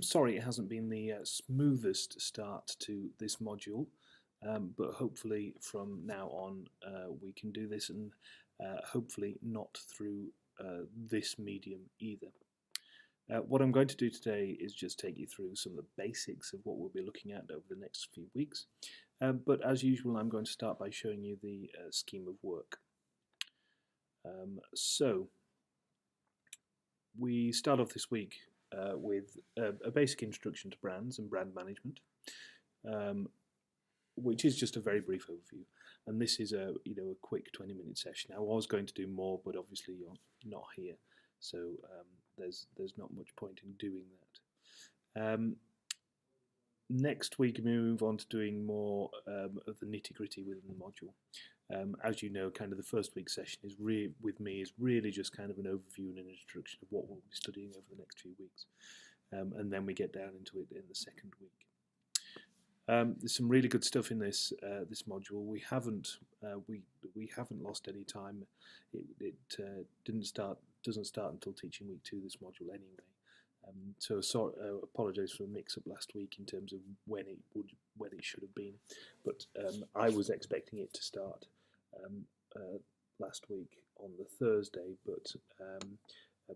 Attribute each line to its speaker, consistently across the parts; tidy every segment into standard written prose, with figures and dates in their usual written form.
Speaker 1: Sorry, it hasn't been the smoothest start to this module, but hopefully from now on we can do this, and hopefully not through this medium either. What I'm going to do today is just take you through some of the basics of what we'll be looking at over the next few weeks. But as usual, I'm going to start by showing you the scheme of work. So we start off this week with a basic introduction to brands and brand management, which is just a very brief overview. And this is a quick 20-minute session. I was going to do more, but obviously you're not here, so there's not much point in doing that. Next week we move on to doing more of the nitty-gritty within the module. As you know, kind of the first week session is with me is really just kind of an overview and an introduction of what we'll be studying over the next few weeks, and then we get down into it in the second week. There's some really good stuff in this module. We haven't lost any time. It doesn't start until teaching week 2 this module anyway. So apologise for the mix-up last week in terms of when it should have been, but I was expecting it to start last week on the Thursday, but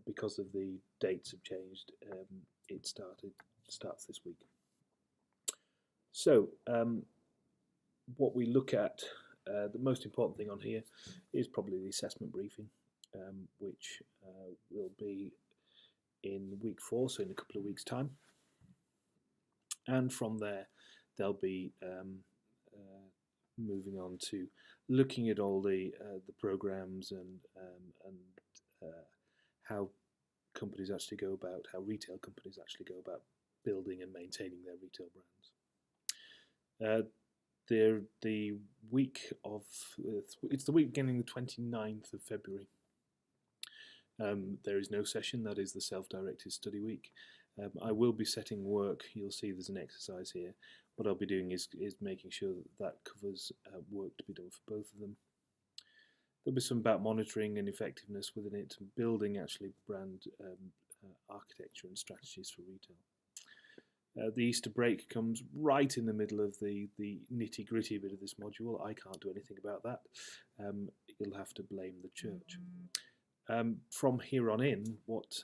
Speaker 1: because of the dates have changed, it starts this week. So what we look at, the most important thing on here is probably the assessment briefing, which will be in week 4, so in a couple of weeks' time. And from there, they'll be moving on to looking at all the programs and how companies actually go about, how retail companies actually go about building and maintaining their retail brands. The week of it's the week beginning the 29th of February. There is no session, that is the self-directed study week. I will be setting work. You'll see there's an exercise here. What I'll be doing is making sure that covers work to be done for both of them. There'll be some about monitoring and effectiveness within it, and building actually brand architecture and strategies for retail. The Easter break comes right in the middle of the nitty-gritty bit of this module. I can't do anything about that. You'll have to blame the church. From here on in, what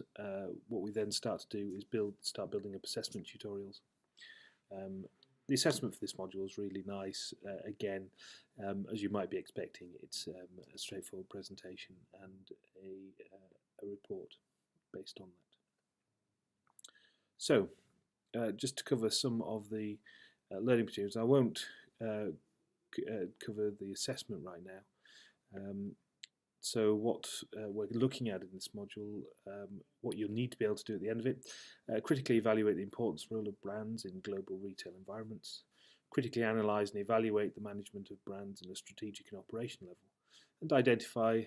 Speaker 1: we then start to do is start building up assessment tutorials. The assessment for this module is really nice. Again, as you might be expecting, it's a straightforward presentation and a report based on that. So, just to cover some of the learning materials, I won't cover the assessment right now. So what we're looking at in this module, what you'll need to be able to do at the end of it, critically evaluate the importance role of brands in global retail environments, critically analyse and evaluate the management of brands in a strategic and operational level, and identify,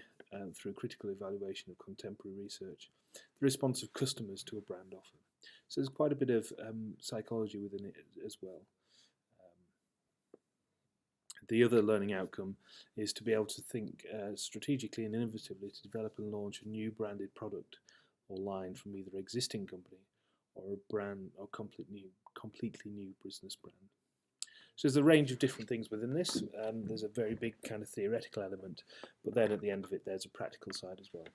Speaker 1: through critical evaluation of contemporary research, the response of customers to a brand offer. So there's quite a bit of psychology within it as well. The other learning outcome is to be able to think strategically and innovatively to develop and launch a new branded product or line from either existing company or a brand or completely new business brand. So there's a range of different things within this. There's a very big kind of theoretical element, but then at the end of it there's a practical side as well.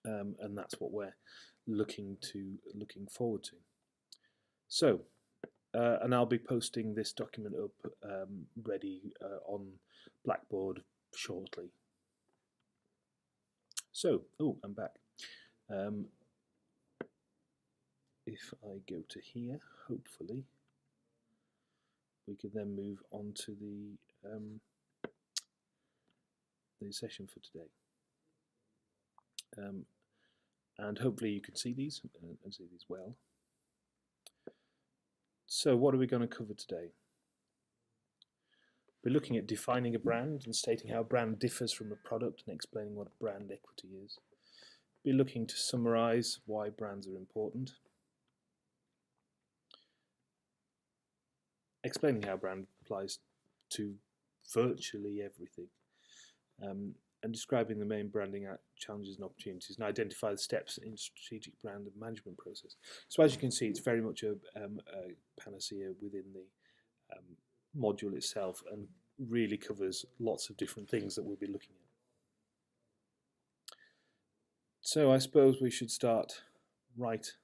Speaker 1: And that's what we're looking forward to. So. And I'll be posting this document up ready on Blackboard shortly. So, I'm back. If I go to here, hopefully, we can then move on to the session for today. And hopefully you can see these and see these well. So what are we going to cover today? We're looking at defining a brand and stating how a brand differs from a product and explaining what brand equity is. We're looking to summarise why brands are important. Explaining how brand applies to virtually everything. and describing the main branding challenges and opportunities, and identify the steps in strategic brand and management process. So as you can see, it's very much a panacea within the module itself, and really covers lots of different things that we'll be looking at. So I suppose we should start right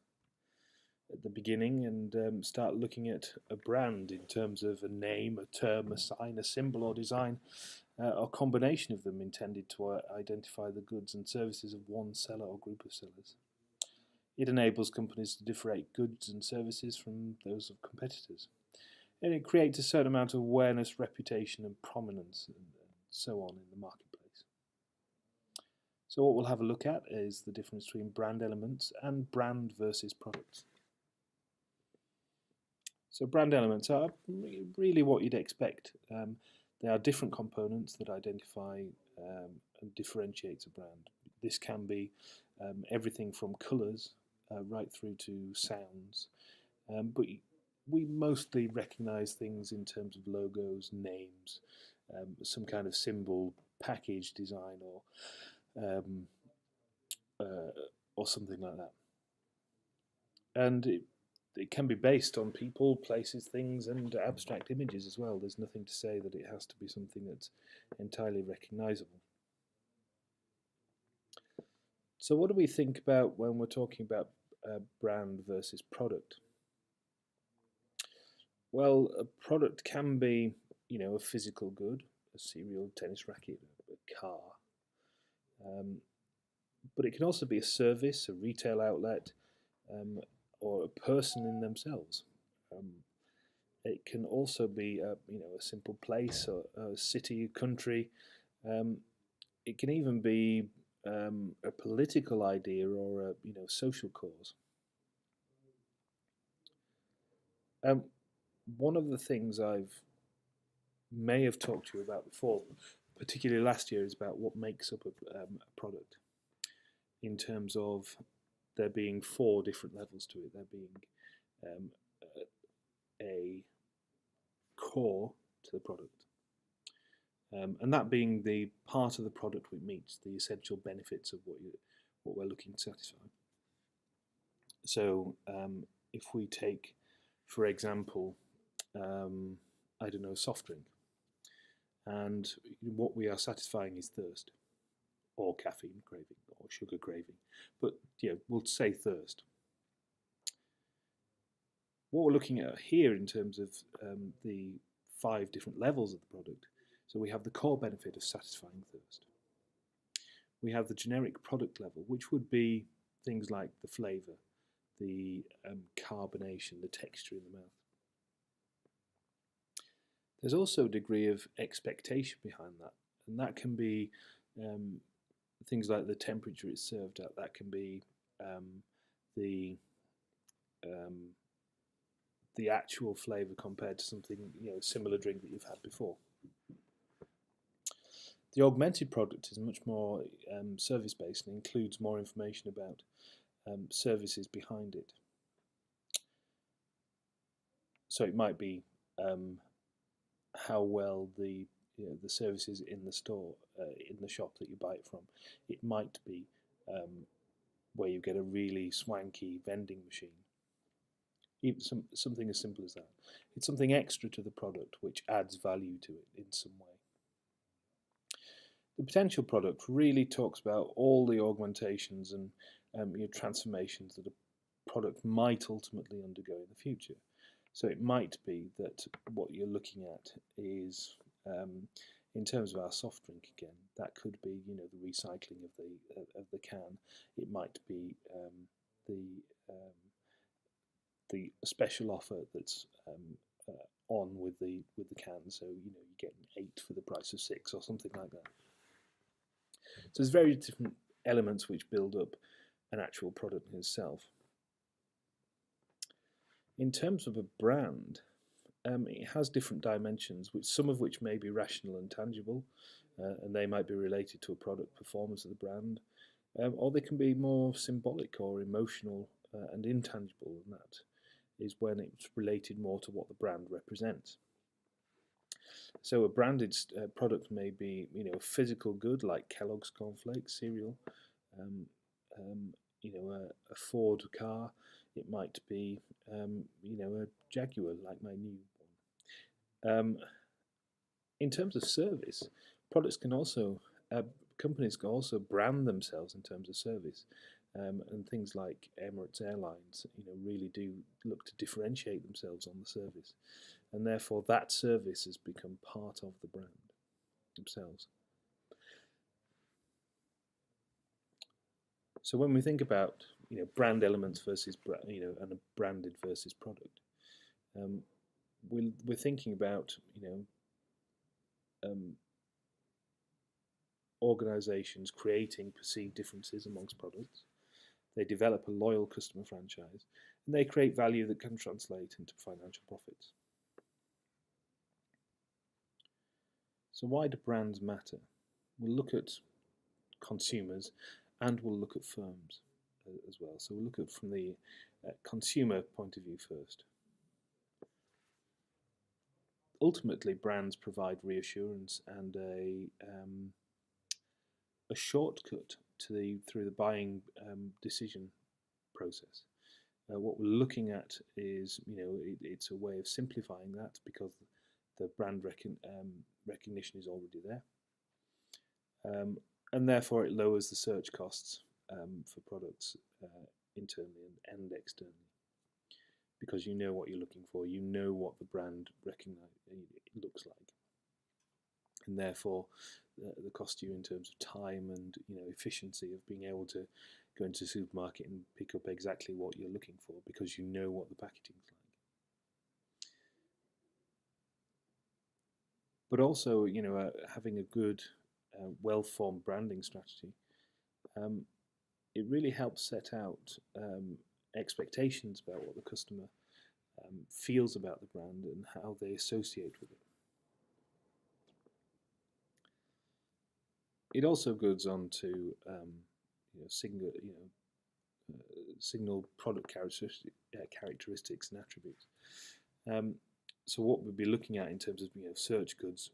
Speaker 1: at the beginning and start looking at a brand in terms of a name, a term, a sign, a symbol or design, or combination of them intended to identify the goods and services of one seller or group of sellers. It enables companies to differentiate goods and services from those of competitors. And it creates a certain amount of awareness, reputation and prominence and so on in the marketplace. So what we'll have a look at is the difference between brand elements and brand versus products. So brand elements are really what you'd expect. They are different components that identify and differentiates a brand. This can be everything from colours right through to sounds, but we mostly recognise things in terms of logos, names, some kind of symbol, package design, or something like that. And it can be based on people, places, things, and abstract images as well. There's nothing to say that it has to be something that's entirely recognisable. So what do we think about when we're talking about brand versus product? Well, a product can be, a physical good, a cereal, tennis racket, a car. But it can also be a service, a retail outlet, or a person in themselves. It can also be a simple place or a city, country. It can even be a political idea or a social cause. One of the things may have talked to you about before, particularly last year, is about what makes up a product, in terms of there being 4 different levels to it. There being a core to the product, and that being the part of the product which meets the essential benefits of what we're looking to satisfy. So if we take, for example, I don't know, soft drink, and what we are satisfying is thirst, or caffeine craving, or sugar craving, but we'll say thirst. What we're looking at here in terms of the 5 different levels of the product, so we have the core benefit of satisfying thirst. We have the generic product level, which would be things like the flavour, the carbonation, the texture in the mouth. There's also a degree of expectation behind that, and that can be things like the temperature it's served at. That can be the actual flavour compared to something similar drink that you've had before. The augmented product is much more service-based and includes more information about services behind it. So it might be how well the service is in the store, in the shop that you buy it from. It might be where you get a really swanky vending machine. Even something as simple as that. It's something extra to the product which adds value to it in some way. The potential product really talks about all the augmentations and transformations that a product might ultimately undergo in the future. So it might be that what you're looking at is, in terms of our soft drink again, that could be the recycling of the can. It might be the special offer that's on with the can. So you get 8 for the price of 6 or something like that. So there's very different elements which build up an actual product in itself. In terms of a brand, it has different dimensions, some of which may be rational and tangible, and they might be related to a product performance of the brand, or they can be more symbolic or emotional and intangible, and that is when it's related more to what the brand represents. So a branded product may be, a physical good like Kellogg's cornflakes cereal, um, um, a Ford car. It might be, a Jaguar like my new one. In terms of service, products can also companies can also brand themselves in terms of service, and things like Emirates Airlines, really do look to differentiate themselves on the service, and therefore that service has become part of the brand themselves. So when we think about brand elements versus and a branded versus product, um, we're thinking about um, organizations creating perceived differences amongst products. They develop a loyal customer franchise, and they create value that can translate into financial profits. So why do brands matter? We'll look at consumers and we'll look at firms as well. So we'll look at from the consumer point of view first. Ultimately, brands provide reassurance and a shortcut through the buying decision process. What we're looking at is, it's a way of simplifying that because the brand recognition is already there, and therefore it lowers the search costs for products internally and externally, because you know what you're looking for, you know what the brand looks like, and therefore the cost to you in terms of time and efficiency of being able to go into a supermarket and pick up exactly what you're looking for because you know what the packaging's like. But also, having a good, well-formed branding strategy, it really helps set out expectations about what the customer feels about the brand and how they associate with it. It also goes on to signal product characteristics and attributes. So what we'd be looking at in terms of search goods,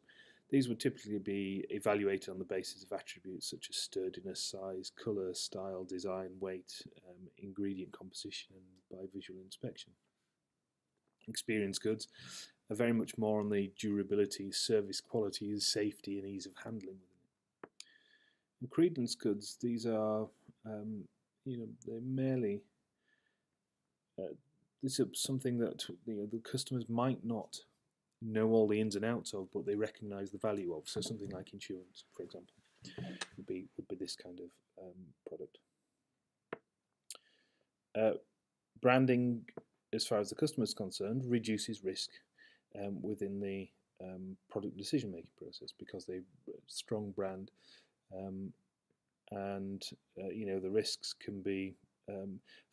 Speaker 1: these would typically be evaluated on the basis of attributes such as sturdiness, size, colour, style, design, weight, ingredient composition, and by visual inspection. Experience goods are very much more on the durability, service qualities, safety, and ease of handling. And credence goods, these are, they're merely this is something that the customers might not know all the ins and outs of, but they recognise the value of. So something like insurance, for example, would be this kind of product. Branding, as far as the customer is concerned, reduces risk within the product decision-making process because they strong brand, and the risks can be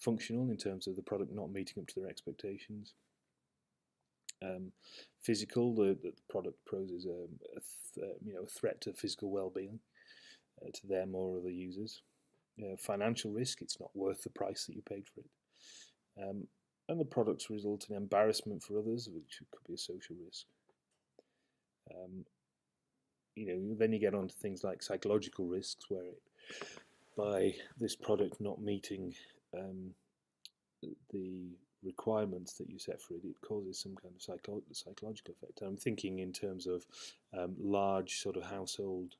Speaker 1: functional in terms of the product not meeting up to their expectations. Physical, the product poses a threat to physical well-being to them or other users. Financial risk, it's not worth the price that you paid for it. And the products result in embarrassment for others, which could be a social risk. Then you get on to things like psychological risks, where by this product not meeting the requirements that you set for it, it causes some kind of psychological effect. I'm thinking in terms of large sort of household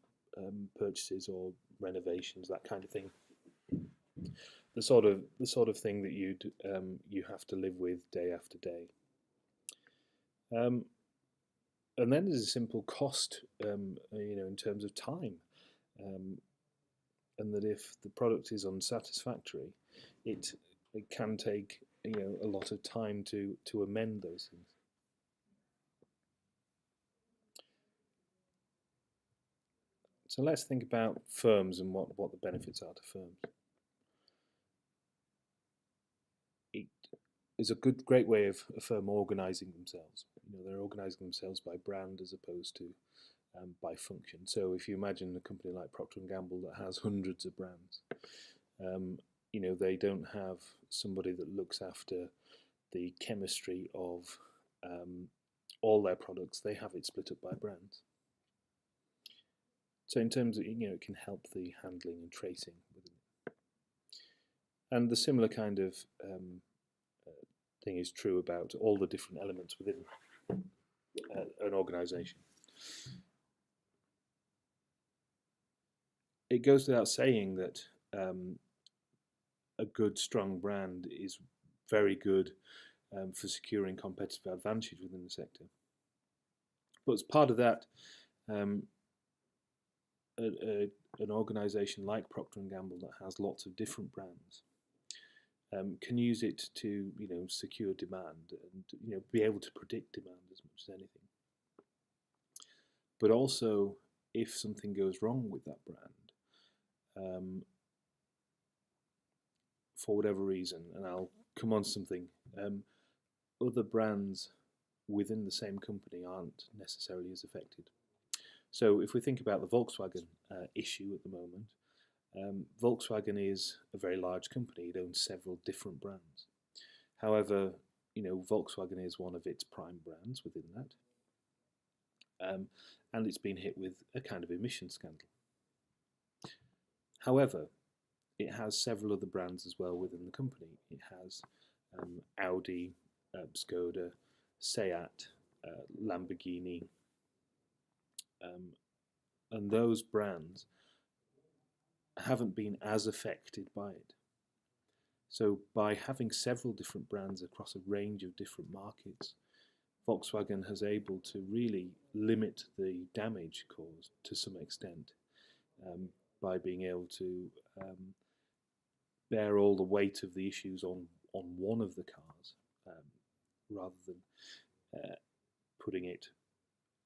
Speaker 1: purchases or renovations, that kind of thing. The sort of thing that you have to live with day after day. And then there's a simple cost, in terms of time, and that if the product is unsatisfactory, it can take a lot of time to amend those things. So let's think about firms and what the benefits are to firms. It is a great way of a firm organising themselves. They're organising themselves by brand as opposed to by function. So if you imagine a company like Procter & Gamble that has hundreds of brands, they don't have somebody that looks after the chemistry of all their products, they have it split up by brands. So in terms of, it can help the handling and tracing within it. And the similar kind of thing is true about all the different elements within an organization. It goes without saying that a good, strong brand is very good for securing competitive advantage within the sector. But as part of that, an organisation like Procter & Gamble that has lots of different brands can use it to secure demand and be able to predict demand as much as anything. But also, if something goes wrong with that brand, for whatever reason, and I'll come on to something, other brands within the same company aren't necessarily as affected. So if we think about the Volkswagen issue at the moment, Volkswagen is a very large company. It owns several different brands. However, Volkswagen is one of its prime brands within that, and it's been hit with a kind of emission scandal. However, it has several other brands as well within the company. It has Audi, Skoda, Seat, Lamborghini, and those brands haven't been as affected by it. So by having several different brands across a range of different markets, Volkswagen has able to really limit the damage caused to some extent by being able to bear all the weight of the issues on one of the cars rather than putting it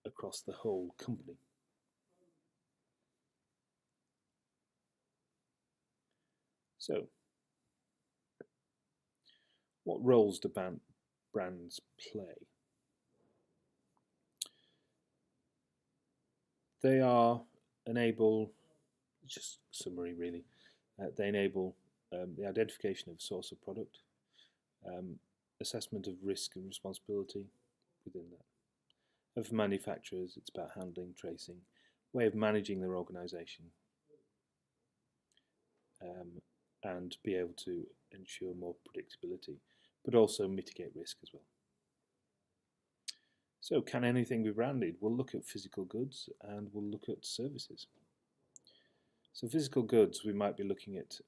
Speaker 1: across the whole company. So, what roles do brands play? They enable, just summary really, they enable the identification of source of product, assessment of risk and responsibility within that. And for manufacturers, it's about handling, tracing, way of managing their organisation, and be able to ensure more predictability, but also mitigate risk as well. So can anything be branded? We'll look at physical goods and we'll look at services. So physical goods, we might be looking at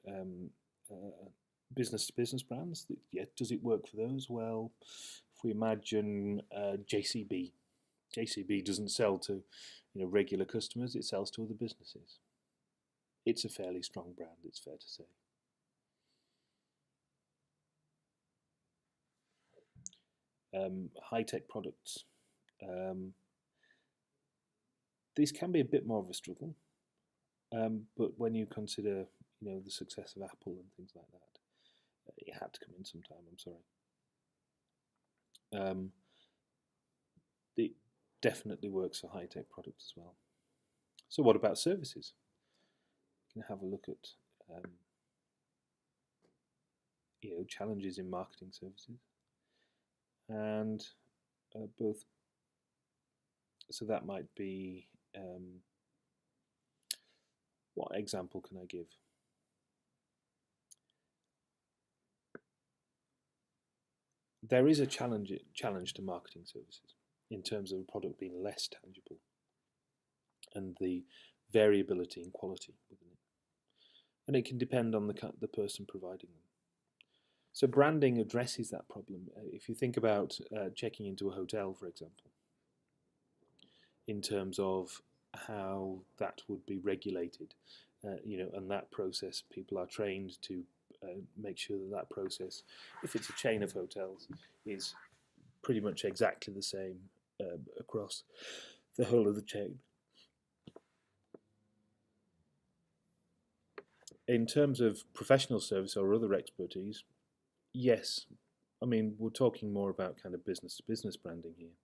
Speaker 1: business-to-business brands. Yeah, does it work for those? Well, if we imagine JCB. JCB doesn't sell to regular customers, it sells to other businesses. It's a fairly strong brand, it's fair to say. High-tech products. These can be a bit more of a struggle, but when you consider the success of Apple and things like that, it had to come in sometime, I'm sorry. It definitely works for high-tech products as well. So what about services? You can have a look at challenges in marketing services, and both. So that might be, what example can I give? There is a challenge to marketing services in terms of a product being less tangible and the variability in quality within it. And it can depend on the person providing them. So branding addresses that problem. If you think about checking into a hotel, for example, in terms of how that would be regulated, and that process, people are trained to make sure that process, if it's a chain of hotels, is pretty much exactly the same across the whole of the chain. In terms of professional service or other expertise, yes. I mean, we're talking more about kind of business-to-business branding here,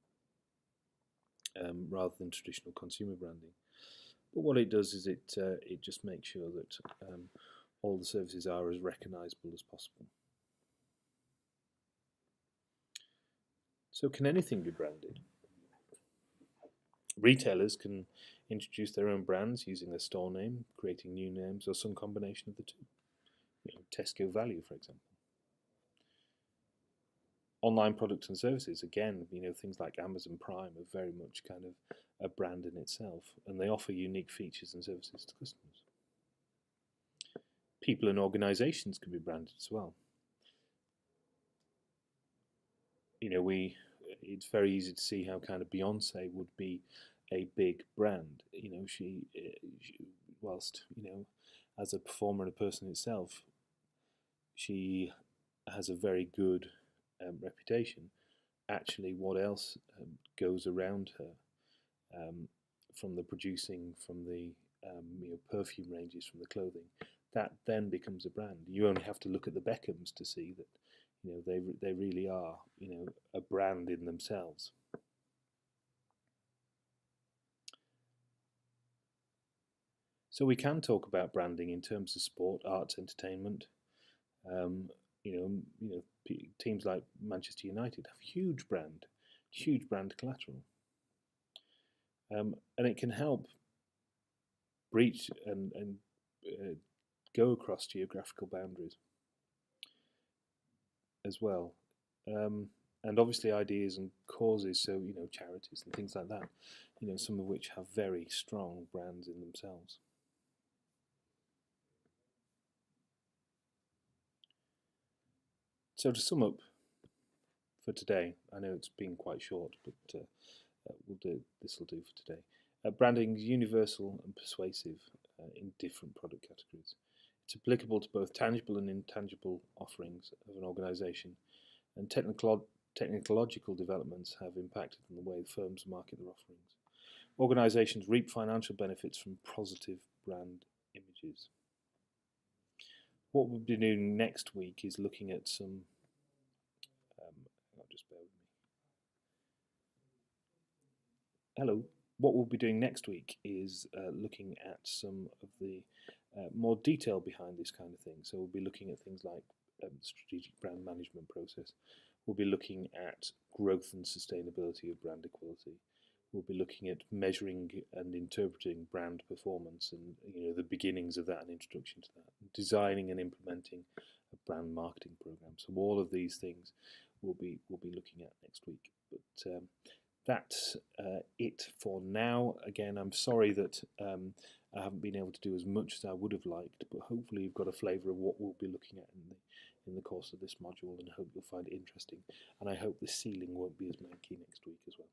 Speaker 1: rather than traditional consumer branding. But what it does is it just makes sure that all the services are as recognisable as possible. So can anything be branded? Retailers can introduce their own brands using their store name, creating new names, or some combination of the two. Tesco Value, for example. Online products and services, again, things like Amazon Prime are very much kind of a brand in itself, and they offer unique features and services to customers. People and organizations can be branded as well. It's very easy to see how kind of Beyonce would be a big brand. She whilst, as a performer and a person itself, she has a very good reputation. Actually, what else goes around her, from the producing, from the perfume ranges, from the clothing, that then becomes a brand. You only have to look at the Beckhams to see that they really are a brand in themselves. So we can talk about branding in terms of sport, arts, entertainment. Teams like Manchester United have huge brand collateral, and it can help breach and go across geographical boundaries as well. And obviously ideas and causes, so charities and things like that, some of which have very strong brands in themselves. So to sum up for today, I know it's been quite short, but this will do for today. Branding is universal and persuasive in different product categories. It's applicable to both tangible and intangible offerings of an organisation, and technological developments have impacted on the way firms market their offerings. Organisations reap financial benefits from positive brand images. What we'll be doing next week is looking at some. Just bear with me. Hello. What we'll be doing next week is looking at some of the more detail behind this kind of thing. So we'll be looking at things like strategic brand management process. We'll be looking at growth and sustainability of brand equality. We'll be looking at measuring and interpreting brand performance, and the beginnings of that and introduction to that. Designing and implementing a brand marketing program. So all of these things we'll be looking at next week. But that's it for now. Again, I'm sorry that I haven't been able to do as much as I would have liked, but hopefully you've got a flavour of what we'll be looking at in the course of this module, and I hope you'll find it interesting. And I hope the ceiling won't be as manky next week as well.